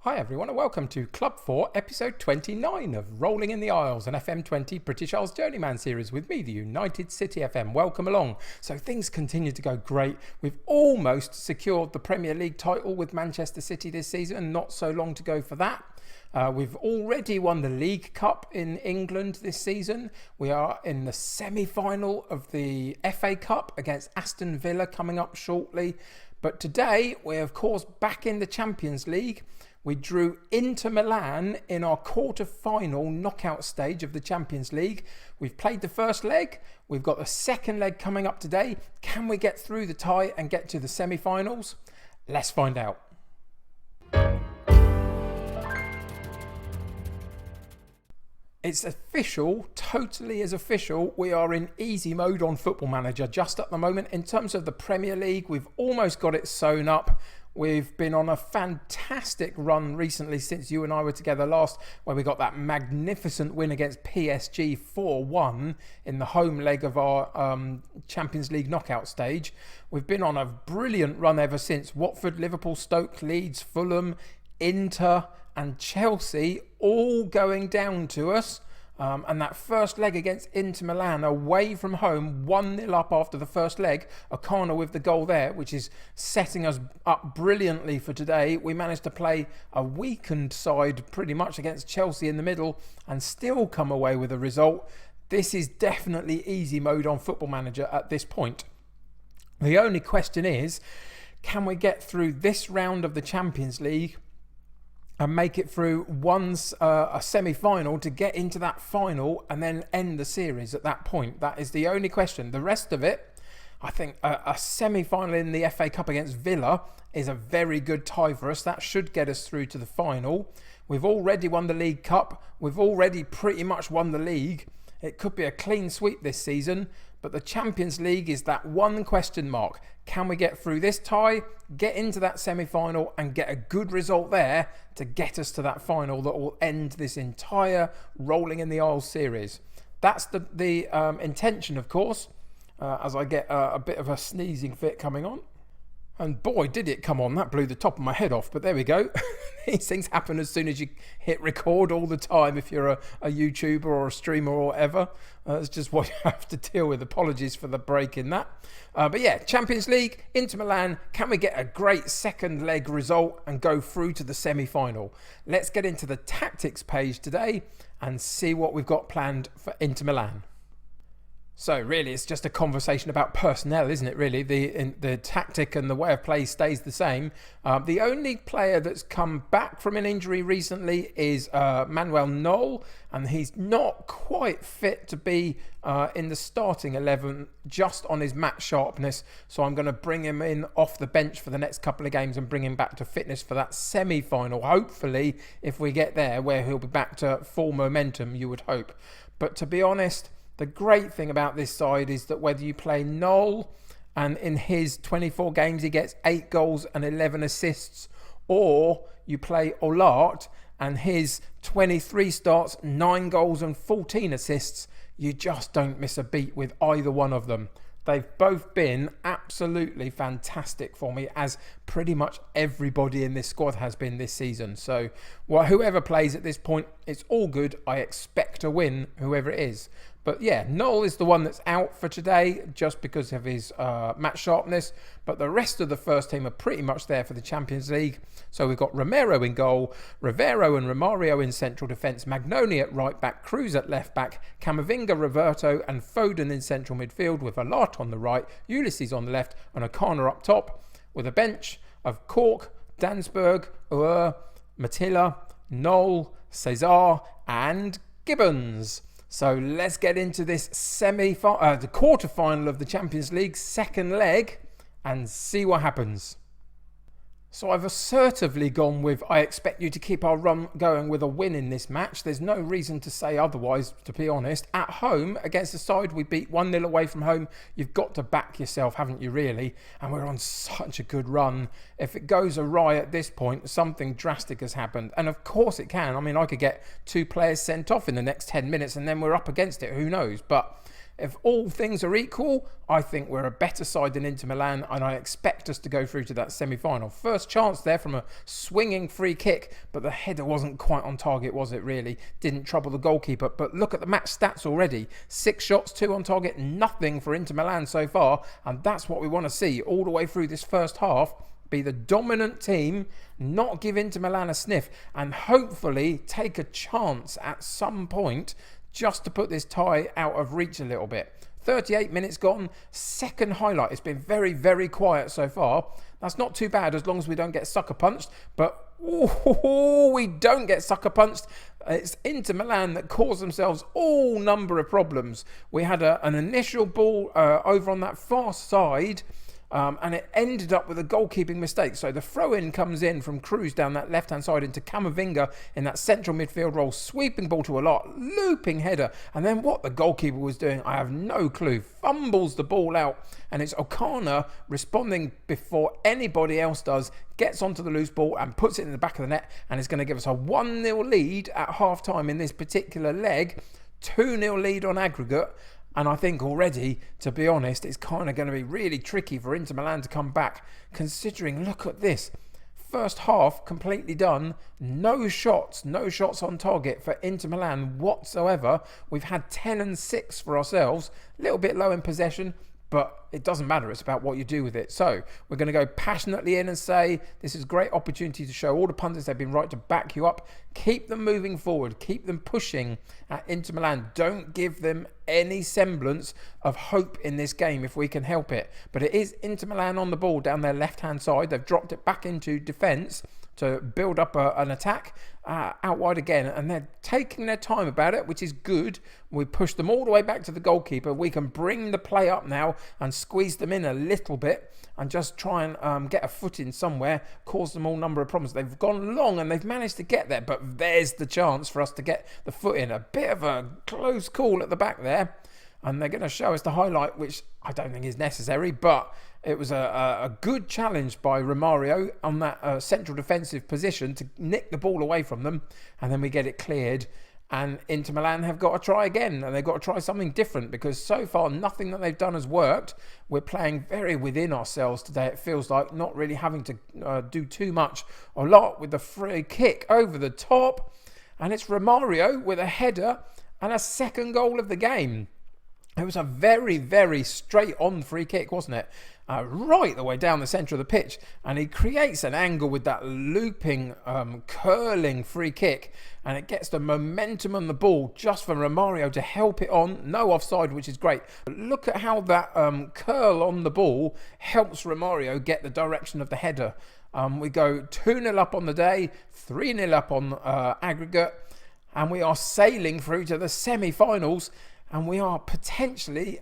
Hi everyone and welcome to Club 4 episode 29 of Rolling in the Isles, an FM20 British Isles Journeyman series with me, the United City FM. Welcome along. So things continue to go great. We've almost secured the Premier League title with Manchester City this season and not so long to go for that. We've already won the League Cup in England this season. We are in the semi-final of the FA Cup against Aston Villa coming up shortly. But today we're of course back in the Champions League. We drew Inter Milan in our quarter-final knockout stage of the Champions League. We've played the first leg. We've got the second leg coming up today. Can we get through the tie and get to the semi-finals? Let's find out. It's official, totally is official. We are in easy mode on Football Manager just at the moment. In terms of the Premier League, we've almost got it sewn up. We've been on a fantastic run recently since you and I were together last, where we got that magnificent win against PSG 4-1 in the home leg of our Champions League knockout stage. We've been on a brilliant run ever since. Watford, Liverpool, Stoke, Leeds, Fulham, Inter and Chelsea all going down to us. And that first leg against Inter Milan away from home, 1-0 up after the first leg, Okana with the goal there, which is setting us up brilliantly for today. We managed to play a weakened side pretty much against Chelsea in the middle and still come away with a result. This is definitely easy mode on Football Manager at this point. The only question is, can we get through this round of the Champions League and make it through a semi-final to get into that final and then end the series at that point? That is the only question. The rest of it, I think a semi-final in the FA Cup against Villa is a very good tie for us. That should get us through to the final. We've already won the League Cup. We've already pretty much won the league. It could be a clean sweep this season, but the Champions League is that one question mark. Can we get through this tie, get into that semi-final and get a good result there to get us to that final that will end this entire Rolling in the Isles series? That's the intention, of course, as I get a bit of a sneezing fit coming on. And boy, did it come on. That blew the top of my head off. But there we go. These things happen as soon as you hit record all the time if you're a YouTuber or a streamer or whatever. It's just what you have to deal with. Apologies for the break in that. But yeah, Champions League, Inter Milan. Can we get a great second leg result and go through to the semi-final? Let's get into the tactics page today and see what we've got planned for Inter Milan. So really, it's just a conversation about personnel, isn't it, really? The tactic and the way of play stays the same. The only player that's come back from an injury recently is Manuel Neuer, and he's not quite fit to be in the starting 11 just on his match sharpness. So I'm going to bring him in off the bench for the next couple of games and bring him back to fitness for that semi-final. Hopefully, if we get there, where he'll be back to full momentum, you would hope. But to be honest, the great thing about this side is that whether you play Noel and in his 24 games he gets 8 goals and 11 assists, or you play Olart and his 23 starts, 9 goals and 14 assists, you just don't miss a beat with either one of them. They've both been absolutely fantastic for me, as pretty much everybody in this squad has been this season. So whoever plays at this point, it's all good. I expect to win, whoever it is. But yeah, Noel is the one that's out for today just because of his match sharpness. But the rest of the first team are pretty much there for the Champions League. So we've got Romero in goal, Rivero and Romario in central defence, Magnoni at right back, Cruz at left back, Camavinga, Roberto and Foden in central midfield with Alart on the right, Ulysses on the left and Okana up top, with a bench of Cork, Dansberg, Matilla, Noel, Cesar and Gibbons. So let's get into this the quarter-final of the Champions League, second leg, and see what happens. So I've assertively gone with, I expect you to keep our run going with a win in this match. There's no reason to say otherwise, to be honest. At home, against the side we beat 1-0 away from home, you've got to back yourself, haven't you, really? And we're on such a good run. If it goes awry at this point, something drastic has happened. And of course it can. I mean, I could get 2 players sent off in the next 10 minutes and then we're up against it. Who knows? But If all things are equal, I think we're a better side than Inter Milan, and I expect us to go through to that semi-final. First chance there from a swinging free kick, but the header wasn't quite on target, was it really? Didn't trouble the goalkeeper. But look at the match stats already. 6 shots, 2 on target, nothing for Inter Milan so far, and that's what we want to see all the way through this first half. Be the dominant team, not give Inter Milan a sniff, and hopefully take a chance at some point just to put this tie out of reach a little bit. 38 minutes gone. Second highlight. It's been very, very quiet so far. That's not too bad as long as we don't get sucker punched. But we don't get sucker punched. It's Inter Milan that cause themselves all number of problems. We had an initial ball over on that far side. And it ended up with a goalkeeping mistake. So the throw-in comes in from Cruz down that left-hand side into Camavinga in that central midfield role, sweeping ball to a lot, looping header. And then what the goalkeeper was doing, I have no clue. Fumbles the ball out, and it's O'Connor responding before anybody else does, gets onto the loose ball and puts it in the back of the net, and it's going to give us a 1-0 lead at half-time in this particular leg, 2-0 lead on aggregate. And I think already, to be honest, it's kind of going to be really tricky for Inter Milan to come back, considering, look at this. First half completely done. No shots on target for Inter Milan whatsoever. We've had 10 and 6 for ourselves. A little bit low in possession, but it doesn't matter. It's about what you do with it. So we're going to go passionately in and say this is a great opportunity to show all the pundits they've been right to back you up. Keep them moving forward. Keep them pushing at Inter Milan. Don't give them any semblance of hope in this game if we can help it. But it is Inter Milan on the ball down their left-hand side. They've dropped it back into defence to build up an attack out wide again, and they're taking their time about it, which is good. We push them all the way back to the goalkeeper. We can bring the play up now and squeeze them in a little bit and just try and get a foot in somewhere, cause them all number of problems. They've gone long and they've managed to get there, but there's the chance for us to get the foot in. A bit of a close call at the back there, and they're going to show us the highlight, which I don't think is necessary, but it was a good challenge by Romario on that central defensive position to nick the ball away from them, and then we get it cleared. And Inter Milan have got to try again, and they've got to try something different, because so far nothing that they've done has worked. We're playing very within ourselves today, it feels like, not really having to do too much or a lot with the free kick over the top. And it's Romario with a header and a second goal of the game. It was a very, very straight-on free kick, wasn't it? Right the way down the centre of the pitch. And he creates an angle with that looping, curling free kick. And it gets the momentum on the ball just for Romario to help it on. No offside, which is great. But look at how that curl on the ball helps Romario get the direction of the header. We go 2-0 up on the day, 3-0 up on aggregate. And we are sailing through to the semi-finals. And we are potentially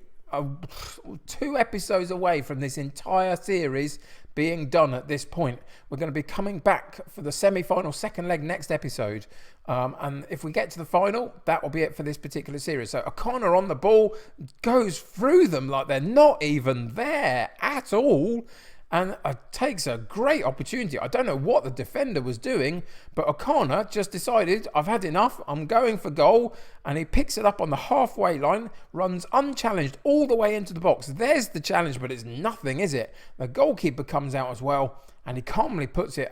2 episodes away from this entire series being done at this point. We're going to be coming back for the semi-final second leg next episode. And if we get to the final, that will be it for this particular series. So O'Connor on the ball goes through them like they're not even there at all. And takes a great opportunity. I don't know what the defender was doing, but O'Connor just decided, I've had enough, I'm going for goal. And he picks it up on the halfway line, runs unchallenged all the way into the box. There's the challenge, but it's nothing, is it? The goalkeeper comes out as well, and he calmly puts it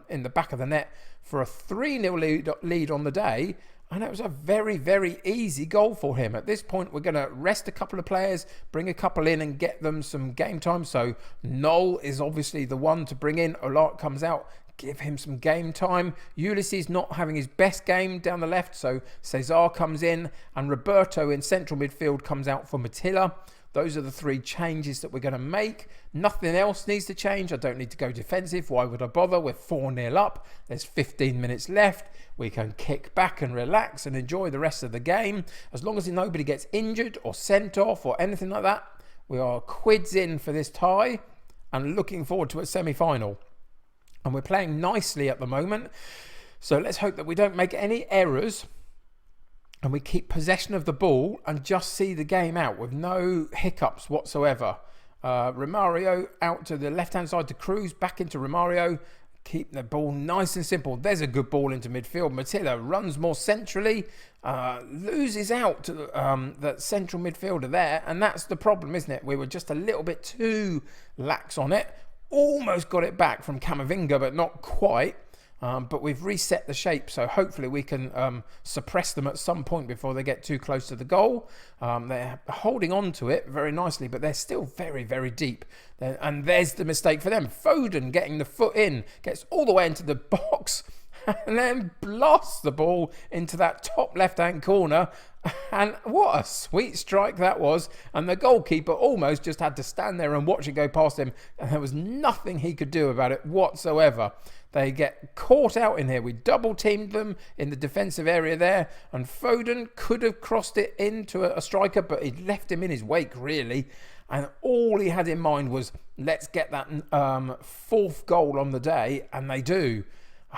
in the back of the net for a 3-0 lead on the day. And it was a very, very easy goal for him. At this point, we're going to rest a couple of players, bring a couple in and get them some game time. So Noel is obviously the one to bring in. Olart comes out, give him some game time. Ulysses not having his best game down the left, so Cesar comes in. And Roberto in central midfield comes out for Matilla. Those are the 3 changes that we're going to make. Nothing else needs to change. I don't need to go defensive. Why would I bother? We're 4-0 up. There's 15 minutes left. We can kick back and relax and enjoy the rest of the game. As long as nobody gets injured or sent off or anything like that, we are quids in for this tie and looking forward to a semi-final. And we're playing nicely at the moment. So let's hope that we don't make any errors and we keep possession of the ball and just see the game out with no hiccups whatsoever. Romario out to the left-hand side to Cruz, back into Romario. keep the ball nice and simple. There's a good ball into midfield. Matilla runs more centrally, loses out to that central midfielder there, and that's the problem, isn't it? We were just a little bit too lax on it. Almost got it back from Camavinga, but not quite. But we've reset the shape, so hopefully we can suppress them at some point before they get too close to the goal. They're holding on to it very nicely, but they're still very, very deep. And there's the mistake for them. Foden getting the foot in, gets all the way into the box, and then blasts the ball into that top left-hand corner. And what a sweet strike that was. And the goalkeeper almost just had to stand there and watch it go past him. And there was nothing he could do about it whatsoever. They get caught out in here. We double-teamed them in the defensive area there. And Foden could have crossed it into a striker, but he left him in his wake, really. And all he had in mind was, let's get that fourth goal on the day. And they do.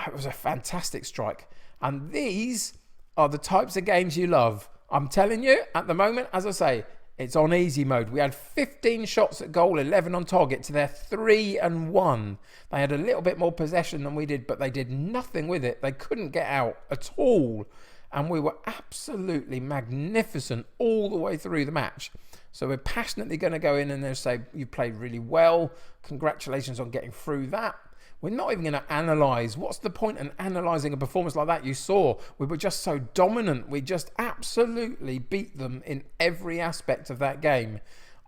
It was a fantastic strike. And these are the types of games you love. I'm telling you, at the moment, as I say, it's on easy mode. We had 15 shots at goal, 11 on target to their 3-1. They had a little bit more possession than we did, but they did nothing with it. They couldn't get out at all. And we were absolutely magnificent all the way through the match. So we're passionately going to go in and they'll say, you played really well. Congratulations on getting through that. We're not even going to analyse. What's the point in analysing a performance like that? You saw we were just so dominant. We just absolutely beat them in every aspect of that game,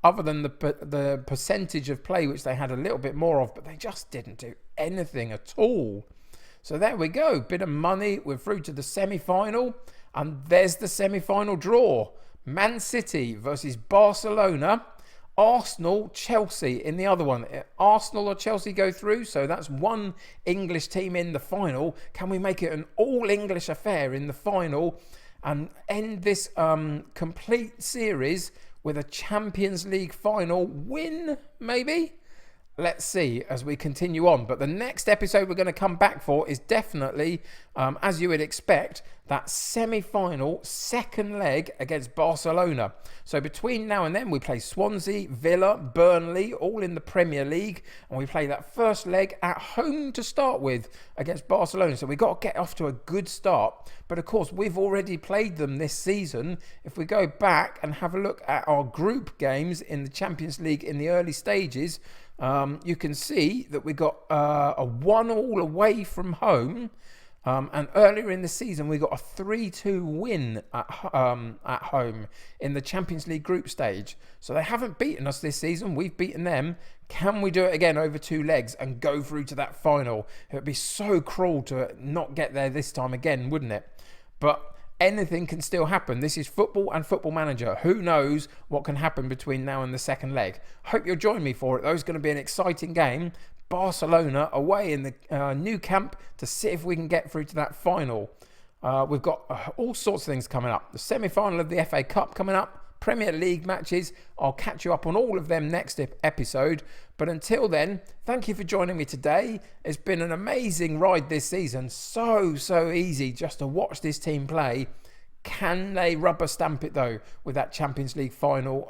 other than the percentage of play, which they had a little bit more of, but they just didn't do anything at all. So there we go. Bit of money. We're through to the semi-final, and there's the semi-final draw. Man City versus Barcelona. Arsenal, Chelsea in the other one. Arsenal or Chelsea go through, so that's one English team in the final. Can we make it an all-English affair in the final and end this complete series with a Champions League final win, maybe? Let's see as we continue on. But the next episode we're going to come back for is definitely, as you would expect, that semi-final second leg against Barcelona. So between now and then we play Swansea, Villa, Burnley, all in the Premier League. And we play that first leg at home to start with against Barcelona. So we've got to get off to a good start. But of course, we've already played them this season. If we go back and have a look at our group games in the Champions League in the early stages, you can see that we got a 1-1 away from home, and earlier in the season we got a 3-2 win at home in the Champions League group stage. So they haven't beaten us this season, we've beaten them. Can we do it again over 2 legs and go through to that final? It would be so cruel to not get there this time again, wouldn't it? But anything can still happen. This is football and Football Manager. Who knows what can happen between now and the second leg? Hope you'll join me for it, though. It's going to be an exciting game. Barcelona away in the new camp to see if we can get through to that final. We've got all sorts of things coming up. The semi-final of the FA Cup coming up. Premier League matches. I'll catch you up on all of them next episode. But until then, thank you for joining me today. It's been an amazing ride this season. So easy just to watch this team play. Can they rubber stamp it though with that Champions League final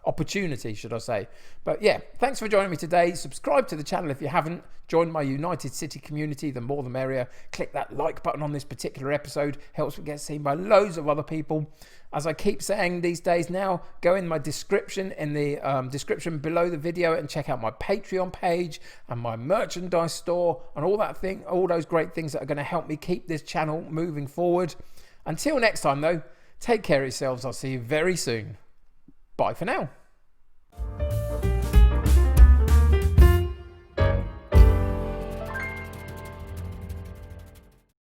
opportunity, should I say? But yeah, thanks for joining me today. Subscribe to the channel if you haven't. Join my United City community, the more the merrier. Click that like button on this particular episode. Helps me get seen by loads of other people. As I keep saying these days now, go in my description, in the description below the video, and check out my Patreon page and my merchandise store and all those great things that are going to help me keep this channel moving forward. Until next time though, take care of yourselves. I'll see you very soon. Bye for now.